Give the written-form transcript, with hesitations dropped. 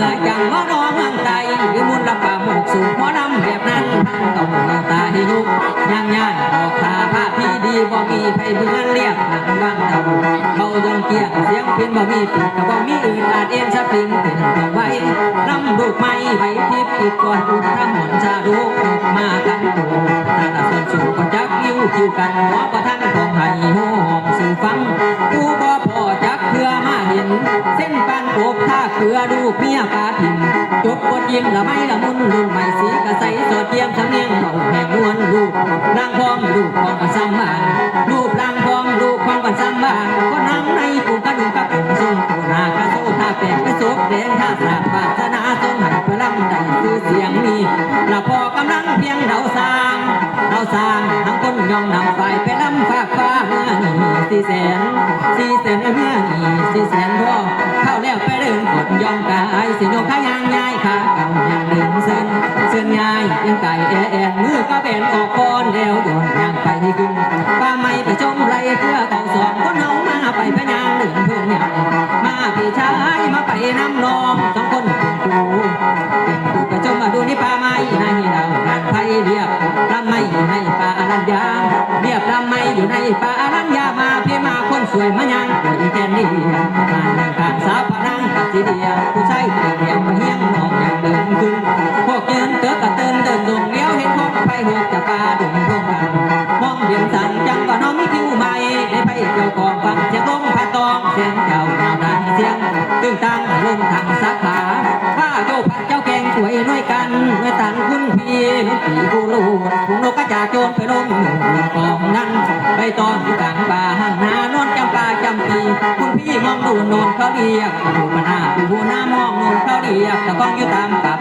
ลายจังว่าน้องเมืองไทยหรือมุนละป่าหมกสูงหมอลำแบบนั้นต้องเอาตาให้ยุกย่างย่างออกขาผ้าที่ดีบ่มีไผเบื่อเรียบหลังบ้างเต่าเขาดงเกียงเสียงเพี้ยนบ่มีปีกกับบ่มีอื่นอาจเอ็นสปริงเป็นเอาไว้ลำลูกไม้ใบทิพย์ติดก่อนอุดพระหอนชาดูมากันโตตาละส่วนสูงคนจักยิ้วคิวกันหมอประทันของไห้โหมสู่ฟังกูบ่พอจักเพื่อมาเห็นเส้นปานโอบท่าเกลือดูเมียปาถิ่นจบบทยิ้มละไม่ละมุนรุ่นใหม่สีกระใสสอดเยี่ยมสำเนียงเบาแห่งนวลลูกร่างพร้อมลูกของปันซ้ำบ้านลูกร่างพร้อมลูกของปันซ้ำบ้านก็นั่งในปูกระดุมกระปุ่มทรงตัวนากระโซท่าแปลกไปโศกแดงท่าสาบวาสนาทรงหันเพื่อลำได้คือเสียงนี้ละพอกำลังเพียงเราสร้างทั้งคนยองนำไฟไปลำฝากฟ้าเมื่อนี่400,000เมื่อนี่400,000พ่อเข้าแล้วไปเดินกดยองกายสิโยกขายางย้ายขาเก่าอย่างเดินเส้นย้ายยังไก่แอนมือก็เป็นออกก้อนแล้วโยนยางไปที่กึ่งป้าไม่ไปชมไรเพื่อต่อสองคนเฮามาไปพยางเดินเพื่อนเนี่ยมาพี่ชายมาไปน้ำนองสองคนเป็นกูไปชมมาดูนี่ป้าไม่ในเรางานไทยเรียบรำไม่ให้ป้าอรัญญาเรียบรำไม่อยู่ในป้าอรัญญามาพี่มาคนสวยมายังตัวอีแกนนี่งานเรื่องการสาวพนังกับสีเดียผู้ชายเรียงมาเฮี้ยงน้องอย่างเดินขึ้นพวกเยินเต๋อกระเตินเดินลงเลี้ยวเห็นพวกไปหกจะปลาดุ่มร่วมกันมองเดียงสั่งจังว่าน้องมีคิวใหม่ได้ไปเกี่ยวกองฟังเสียงลมพัดตองเสียงเจ้าหน้าดังเสียงตึงตังลมทางสาขาว่าโยพัดเจ้าแกงสวยน้อยกันน้อยตันคุณพี่ลูกปีกูรูผงนกกระจาโจรไปล้มหนึ่งกองนั้นไปตอนที่ต่างป่าห่างนานอนจำปาจำปีคุณพี่มองดูนนเขาเรียกดูปนาดูหน้ามองนนเขาเรียกตะก้องอยู่ตามป่า